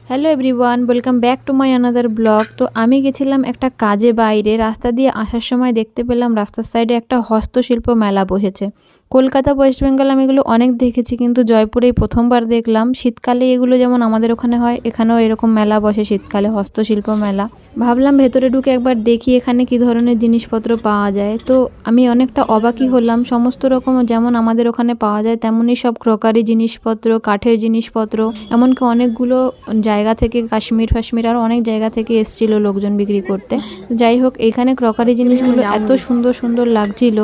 Hello everyone, welcome back to my another blog. তো আমি গেছিলাম একটা কাজে বাইরে। রাস্তা দিয়ে আসার সময় দেখতে পেলাম রাস্তার সাইডে একটা হস্তশিল্প মেলা বসেছে। কলকাতা, ওয়েস্ট বেঙ্গল আমি এগুলো অনেক দেখেছি, কিন্তু জয়পুরেই প্রথমবার দেখলাম। শীতকালে এগুলো যেমন আমাদের ওখানে হয়, এখানেও এরকম মেলা বসে শীতকালে, হস্তশিল্প মেলা। ভাবলাম ভেতরে ঢুকে একবার দেখি এখানে কি ধরনের জিনিসপত্র পাওয়া যায়। তো আমি অনেকটা অবাকই হলাম। সমস্ত রকম যেমন আমাদের ওখানে পাওয়া যায় তেমনই সব ক্রকারি জিনিসপত্র, কাঠের জিনিসপত্র, এমনকি অনেকগুলো জায়গা থেকে কাশ্মীর আরও অনেক জায়গা থেকে এসেছিল লোকজন বিক্রি করতে। যাই হোক, এখানে ক্রকারি জিনিসগুলো এত সুন্দর সুন্দর লাগছিল।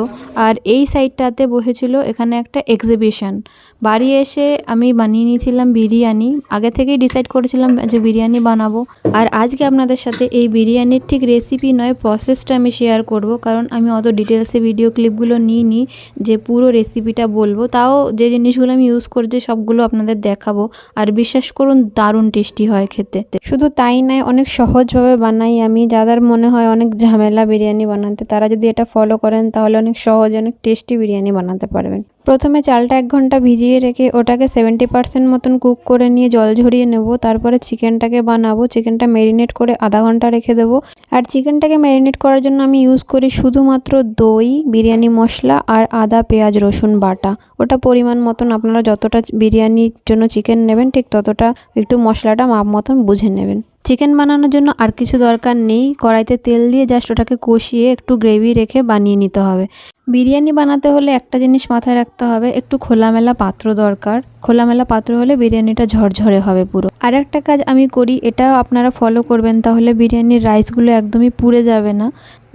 আর এই সাইডটাতে বসেছিল এখানে একটা এক্সিবিশন। বাড়ি এসে আমি বানিয়ে নিয়েছিলাম বিরিয়ানি। আগে থেকেই ডিসাইড করেছিলাম যে বিরিয়ানি বানাবো। আর আজকে আপনাদের সাথে এই বিরিয়ানির ঠিক রেসিপি নয়, প্রসেসটা আমি শেয়ার করব, কারণ আমি অত ডিটেলসে ভিডিও ক্লিপগুলো নিইনি যে পুরো রেসিপিটা বলবো। তাও যে জিনিসগুলো আমি ইউজ করছি সবগুলো আপনাদের দেখাবো। আর বিশ্বাস করুন, দারুণ টেস্টি হয় খেতে। শুধু তাই নয়, অনেক সহজভাবে বানাই আমি। যাদের মনে হয় অনেক ঝামেলা বিরিয়ানি বানাতে, তারা যদি এটা ফলো করেন তাহলে অনেক সহজে অনেক টেস্টি বিরিয়ানি বানাতে পারবেন। প্রথমে চালটা 1 ঘন্টা ভিজিয়ে রেখে ওটাকে 70% মতন কুক করে নিয়ে জল ঝরিয়ে নেব। তারপরে চিকেনটাকে বানাবো। চিকেনটা ম্যারিনেট করে আধা ঘন্টা রেখে দেবো। আর চিকেনটাকে ম্যারিনেট করার জন্য আমি ইউজ করি শুধুমাত্র দই, বিরিয়ানি মশলা আর আদা পেঁয়াজ রসুন বাটা। ওটা পরিমাণ মতন, আপনারা যতটা বিরিয়ানির জন্য চিকেন নেবেন ঠিক ততটা একটু মশলাটা মাপ মতন বুঝে নেবেন। চিকেন বানানোর জন্য আর কিছু দরকার নেই। কড়াইতে তেল দিয়ে জাস্ট ওটাকে কষিয়ে একটু গ্রেভি রেখে বানিয়ে নিতে হবে। বিরিয়ানি বানাতে হলে একটা জিনিস মাথায় রাখতে হবে, একটু খোলামেলা পাত্র দরকার। খোলামেলা পাত্র হলে বিরিয়ানিটা ঝরঝরে হবে পুরো। আর একটা কাজ আমি করি, এটাও আপনারা ফলো করবেন, তাহলে বিরিয়ানির রাইসগুলো একদমই পুড়ে যাবে না।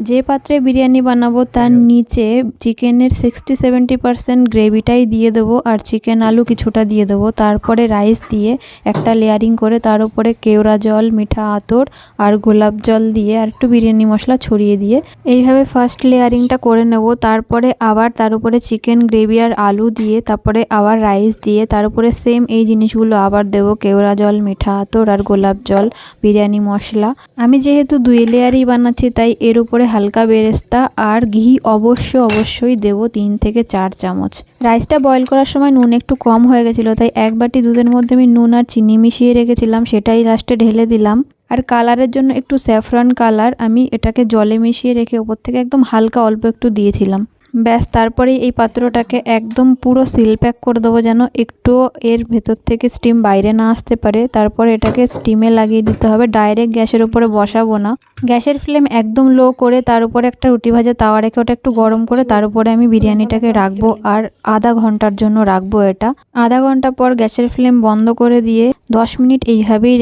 যে পাত্রে বিরিয়ানি বানাবো তার নিচে চিকেনের 60-70% গ্রেভিটাই দিয়ে দেবো, আর চিকেন আলু কিছুটা দিয়ে দেবো। তারপরে রাইস দিয়ে একটা লেয়ারিং করে তার উপরে কেওড়া জল, মিঠা আতর আর গোলাপ জল দিয়ে আর একটু বিরিয়ানি মশলা ছড়িয়ে দিয়ে এইভাবে ফার্স্ট লেয়ারিংটা করে নেব। তারপরে আবার তার উপরে চিকেন গ্রেভি আর আলু দিয়ে, তারপরে আবার রাইস দিয়ে, তার উপরে সেম এই জিনিসগুলো আবার দেবো, কেওড়া জল, মিঠা আতর আর গোলাপ জল, বিরিয়ানি মশলা। আমি যেহেতু 2 লেয়ারই বানাচ্ছি তাই এর উপরে হালকা বেরেস্তা আর ঘি অবশ্যই দেবো 3 থেকে 4 চামচ। রাইসটা বয়েল করার সময় নুন একটু কম হয়ে গেছিলো, তাই 1 বাটি দুধের মধ্যে আমি নুন আর চিনি মিশিয়ে রেখেছিলাম, সেটাই লাস্টে ঢেলে দিলাম। আর কালারের জন্য একটু স্যাফরন কালার আমি এটাকে জলে মিশিয়ে রেখে উপর থেকে একদম হালকা অল্প একটু দিয়েছিলাম। ব্যাস, তারপরেই এই পাত্রটাকে একদম পুরো সিল প্যাক করে দেবো, যেন একটু এর ভেতর থেকে স্টিম বাইরে না আসতে পারে। তারপর এটাকে স্টিমে লাগিয়ে দিতে হবে, ডাইরেক্ট গ্যাসের উপরে বসাবো না। গ্যাসের ফ্লেম একদম লো করে তার উপরে একটা রুটি ভাজা তাওয়া রেখে ওটা একটু গরম করে তার উপরে আমি বিরিয়ানিটাকে রাখবো, আর আধা ঘন্টার জন্য রাখবো এটা। আধা ঘন্টা পর গ্যাসের ফ্লেম বন্ধ করে দিয়ে 10 মিনিট এইভাবেই